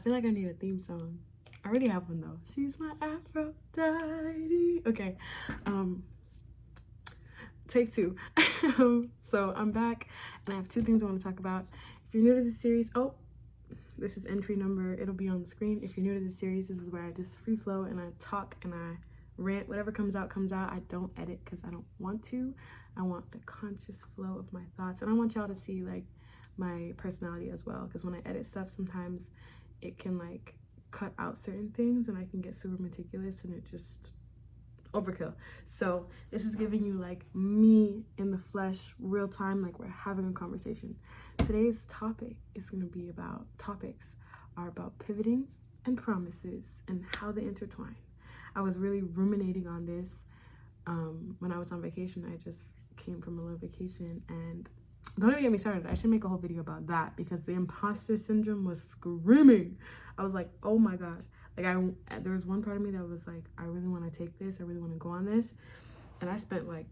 feel like I need a theme song. I already have one though. She's my Aphrodite. Okay. Take two. So I'm back and I have two things I want to talk about. If you're new to this series, this is entry number. It'll be on the screen. If you're new to this series, this is where I just free flow and I talk and I rant. Whatever comes out, comes out. I don't edit because I don't want to. I want the conscious flow of my thoughts. And I want y'all to see like my personality as well. Because when I edit stuff, sometimes it can like cut out certain things and I can get super meticulous and it just overkill. So this is giving you like me in the flesh, real time, like we're having a conversation. Today's topic is going to be about pivoting and promises and how they intertwine. I was really ruminating on this when I was on vacation. I just came from a little vacation, and don't even get me started. I should make a whole video about that because the imposter syndrome was screaming. I was like, oh my gosh. Like there was one part of me that was like, I really want to take this. I really want to go on this. And I spent like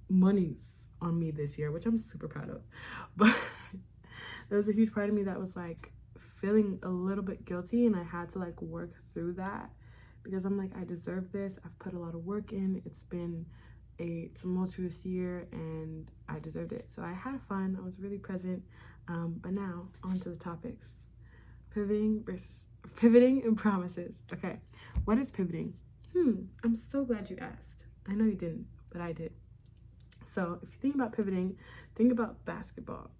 monies on me this year, which I'm super proud of. But there was a huge part of me that was like feeling a little bit guilty, and I had to like work through that because I'm like, I deserve this. I've put a lot of work in. It's been a tumultuous year and I deserved it. So I had fun. I was really present. But now on to the topics. Pivoting and promises. Okay, what is pivoting? I'm so glad you asked. I know you didn't, but I did. So if you think about pivoting, think about basketball.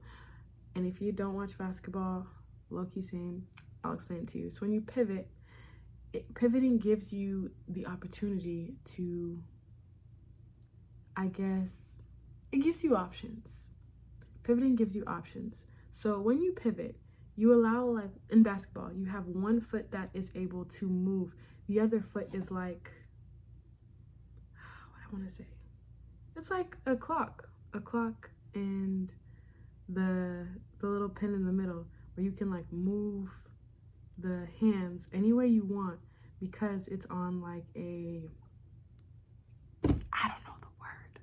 And if you don't watch basketball, low-key same, I'll explain it to you. So when you pivot, pivoting gives you the opportunity to, I guess, it gives you options. Pivoting gives you options. So when you pivot, you allow, like in basketball, you have one foot that is able to move. The other foot is like, what I want to say. It's like a clock and the little pin in the middle where you can like move the hands any way you want because it's on like I don't know the word.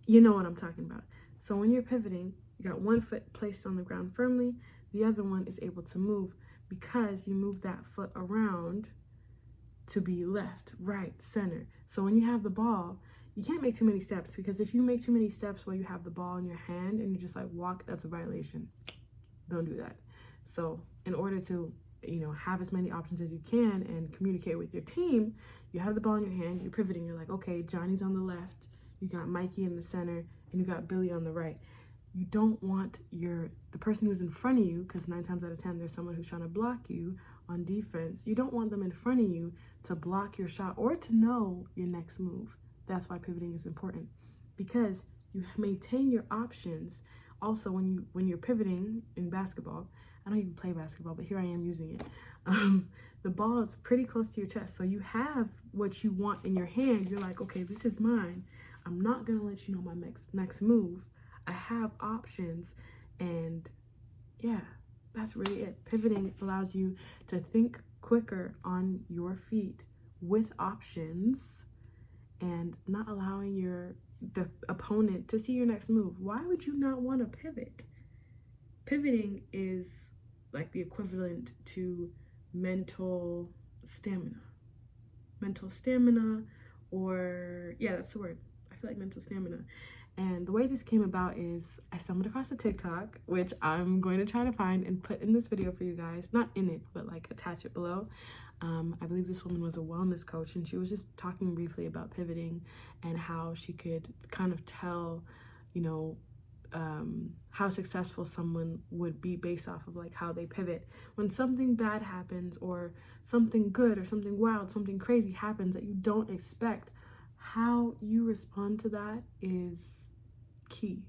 You know what I'm talking about. So when you're pivoting, you got one foot placed on the ground firmly. The other one is able to move because you move that foot around to be left, right, center. So when you have the ball, you can't make too many steps because if you make too many steps while you have the ball in your hand and you just like walk, that's a violation. Don't do that. So in order to, have as many options as you can and communicate with your team, you have the ball in your hand, you're pivoting. You're like, okay, Johnny's on the left, you got Mikey in the center, and you got Billy on the right. You don't want the person who's in front of you, because 9 times out of 10, there's someone who's trying to block you on defense. You don't want them in front of you to block your shot or to know your next move. That's why pivoting is important, because you maintain your options. Also, when you're pivoting in basketball, I don't even play basketball, but here I am using it. The ball is pretty close to your chest, so you have what you want in your hand. You're like, okay, this is mine. I'm not gonna let you know my next move. I have options, and yeah, that's really it. Pivoting allows you to think quicker on your feet with options and not allowing the opponent to see your next move. Why would you not want to pivot? Pivoting is like the equivalent to mental stamina. Or yeah, that's the word. I feel like mental stamina. And the way this came about is I stumbled across a TikTok, which I'm going to try to find and put in this video for you guys. Not in it, but like attach it below. I believe this woman was a wellness coach, and she was just talking briefly about pivoting and how she could kind of tell, how successful someone would be based off of like how they pivot. When something bad happens or something good or something wild, something crazy happens that you don't expect, how you respond to that is key.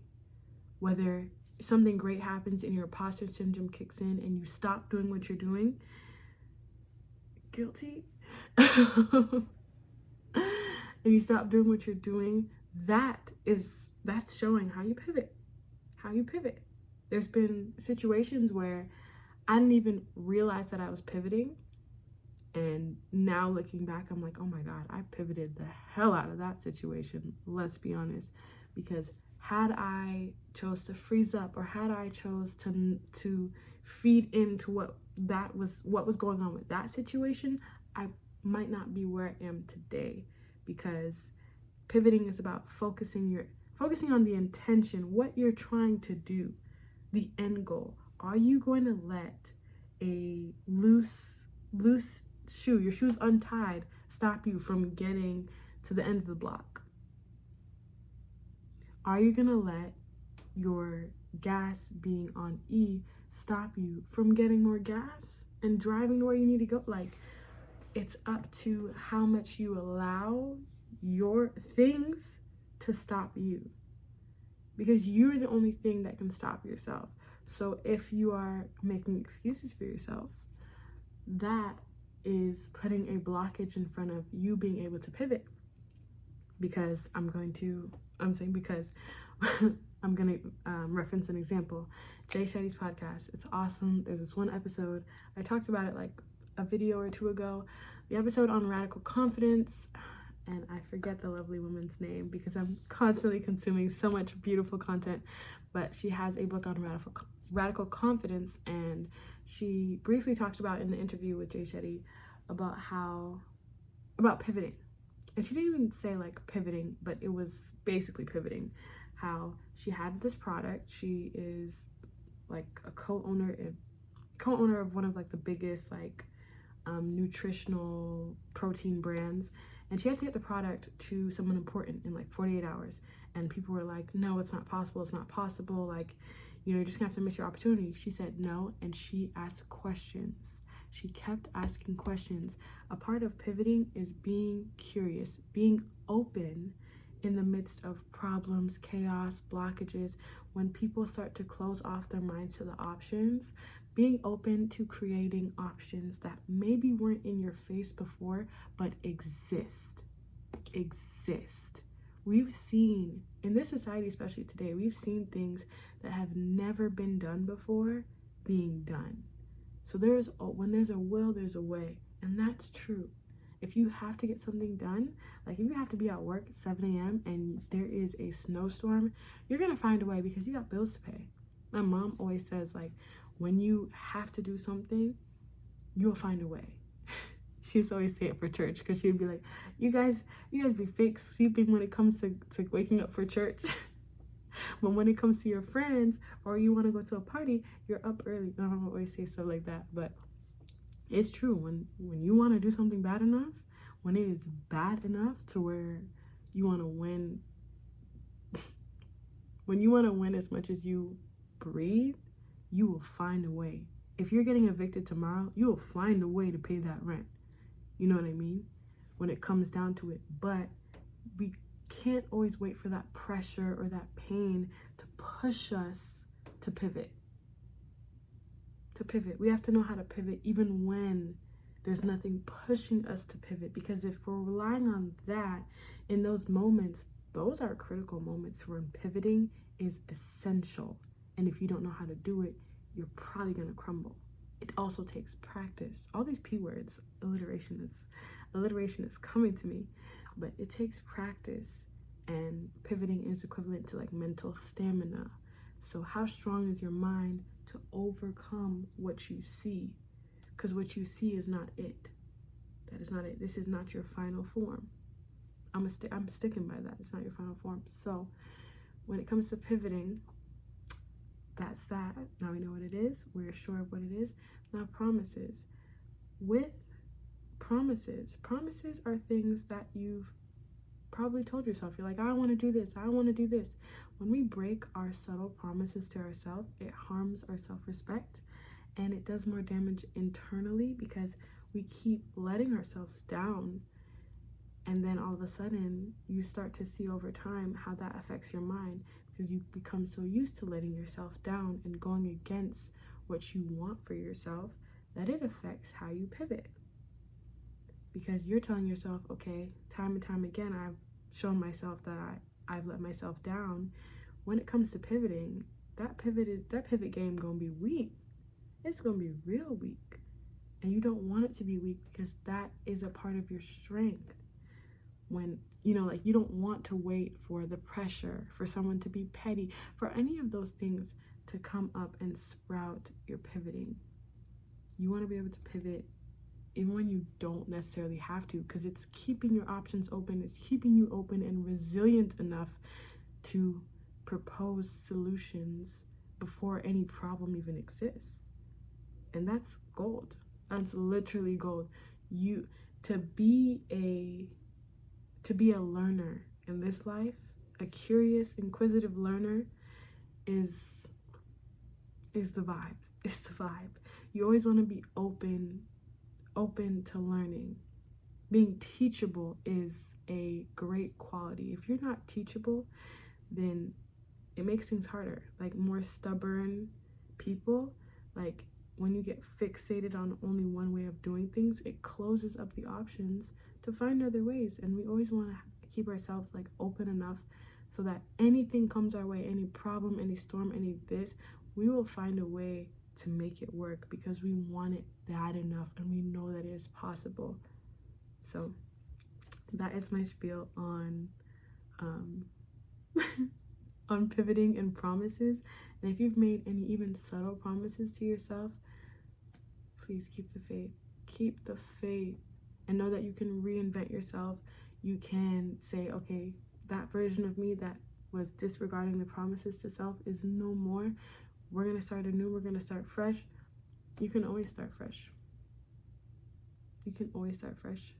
Whether something great happens and your imposter syndrome kicks in and you stop doing what you're doing, guilty, and you stop doing what you're doing, that's showing how you pivot. There's been situations where I didn't even realize that I was pivoting, and now looking back, I'm like, oh my God, I pivoted the hell out of that situation. Let's be honest, because had I chose to freeze up, or had I chose to feed into what that was what was going on with that situation, I might not be where I am today, because pivoting is about focusing on the intention, what you're trying to do, the end goal. Are you going to let a loose shoe, your shoes untied, stop you from getting to the end of the block? Are you going to let your gas being on E stop you from getting more gas and driving to where you need to go? Like, it's up to how much you allow your things to stop you, because you're the only thing that can stop yourself. So if you are making excuses for yourself, that is putting a blockage in front of you being able to pivot. Because I'm going to reference an example. Jay Shetty's podcast. It's awesome. There's this one episode. I talked about it like a video or two ago. The episode on radical confidence. And I forget the lovely woman's name because I'm constantly consuming so much beautiful content. But she has a book on radical confidence. And she briefly talked about in the interview with Jay Shetty about pivoting. And she didn't even say like pivoting, but it was basically pivoting. How she had this product. She is like a co-owner of one of like the biggest like nutritional protein brands, and she had to get the product to someone important in like 48 hours. And people were like, no, it's not possible, like, you're just gonna have to miss your opportunity. She said no, and she asked questions. She kept asking questions. A part of pivoting is being curious, being open in the midst of problems, chaos, blockages. When people start to close off their minds to the options, being open to creating options that maybe weren't in your face before, but exist. We've seen, in this society, especially today, we've seen things that have never been done before being done. So when there's a will, there's a way. And that's true. If you have to get something done, like if you have to be at work at 7 a.m. and there is a snowstorm, you're going to find a way because you got bills to pay. My mom always says, like, when you have to do something, you'll find a way. She used to always say it for church because she would be like, you guys be fake sleeping when it comes to waking up for church. But when it comes to your friends or you want to go to a party, you're up early. I don't always say stuff like that, but it's true. When you want to do something bad enough, when it is bad enough to where you want to win, when you want to win as much as you breathe, you will find a way. If you're getting evicted tomorrow, you will find a way to pay that rent. You know what I mean? When it comes down to it. But we can't always wait for that pressure or that pain to push us to pivot. We have to know how to pivot even when there's nothing pushing us to pivot, because if we're relying on that in those moments, those are critical moments where pivoting is essential. And if you don't know how to do it, you're probably going to crumble. It also takes practice. All these P words, alliteration is coming to me, but it takes practice, and pivoting is equivalent to like mental stamina. So how strong is your mind to overcome what you see? Because what you see is not it. That is not it. This is not your final form. I'm sticking by that. It's not your final form. So when it comes to pivoting, that's that. Now we know what it is. We're sure of what it is. Now promises. With promises are things that you've probably told yourself. You're like, I want to do this. I want to do this. When we break our subtle promises to ourselves, it harms our self-respect, and it does more damage internally because we keep letting ourselves down. And then all of a sudden, you start to see over time how that affects your mind, because you become so used to letting yourself down and going against what you want for yourself that it affects how you pivot. Because you're telling yourself, okay, time and time again, I've shown myself that I've let myself down. When it comes to pivoting, that pivot game gonna be weak. It's gonna be real weak. And you don't want it to be weak, because that is a part of your strength. When, like, you don't want to wait for the pressure, for someone to be petty, for any of those things to come up and sprout your pivoting. You want to be able to pivot even when you don't necessarily have to, because it's keeping your options open. It's keeping you open and resilient enough to propose solutions before any problem even exists. And that's gold. That's literally gold. You to be a learner in this life, a curious, inquisitive learner is the vibes. It's the vibe. You always want to be open to learning. Being teachable is a great quality. If you're not teachable, then it makes things harder. Like more stubborn people, like when you get fixated on only one way of doing things, it closes up the options to find other ways. And we always want to keep ourselves like open enough so that anything comes our way, any problem, any storm, any this, we will find a way to make it work because we want it bad enough and we know that it is possible. So that is my spiel on on pivoting and promises. And if you've made any even subtle promises to yourself, please keep the faith. Keep the faith and know that you can reinvent yourself. You can say, okay, that version of me that was disregarding the promises to self is no more. We're going to start anew. We're going to start fresh. You can always start fresh. You can always start fresh.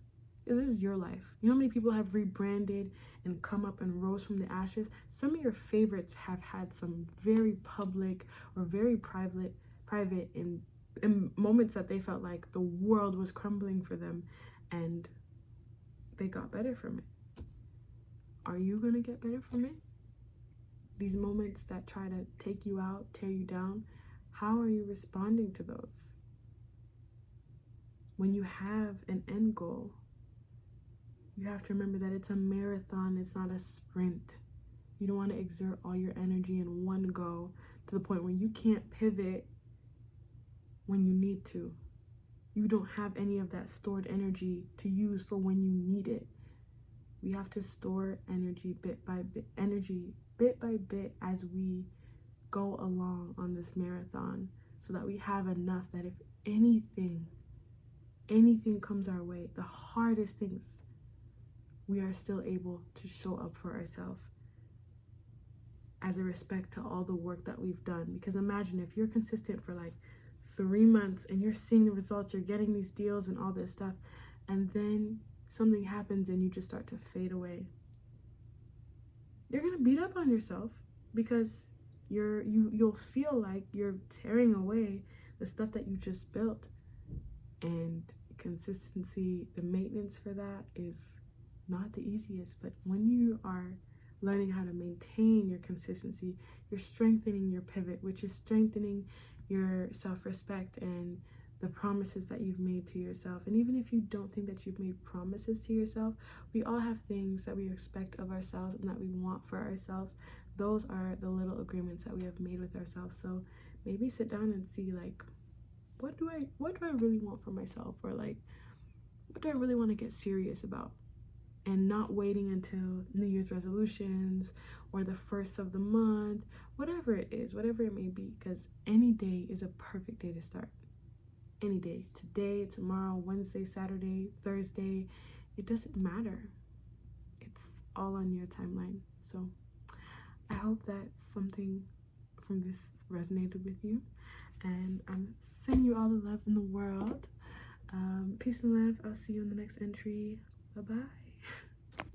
This is your life. You know how many people have rebranded and come up and rose from the ashes? Some of your favorites have had some very public or very private in moments that they felt like the world was crumbling for them and they got better from it. Are you going to get better from it? These moments that try to take you out, tear you down, how are you responding to those? When you have an end goal, you have to remember that it's a marathon, it's not a sprint. You don't want to exert all your energy in one go to the point where you can't pivot when you need to. You don't have any of that stored energy to use for when you need it. We have to store energy bit by bit as we go along on this marathon so that we have enough that if anything comes our way, the hardest things, we are still able to show up for ourselves as a respect to all the work that we've done. Because imagine if you're consistent for like 3 months and you're seeing the results, you're getting these deals and all this stuff, and then something happens and you just start to fade away. You're gonna beat up on yourself because you'll feel like you're tearing away the stuff that you just built. And consistency, the maintenance for that is not the easiest, but when you are learning how to maintain your consistency, you're strengthening your pivot, which is strengthening your self-respect and the promises that you've made to yourself. And even if you don't think that you've made promises to yourself, we all have things that we expect of ourselves and that we want for ourselves. Those are the little agreements that we have made with ourselves. So maybe sit down and see, like, what do I really want for myself, or like, what do I really want to get serious about? And not waiting until New Year's resolutions or the first of the month, whatever it is, whatever it may be, because any day is a perfect day to start. Any day, today, tomorrow, Wednesday, Saturday, Thursday, it doesn't matter. It's all on your timeline. So I hope that something from this resonated with you, and I'm sending you all the love in the world. Peace and love. I'll see you in the next entry. Bye-bye.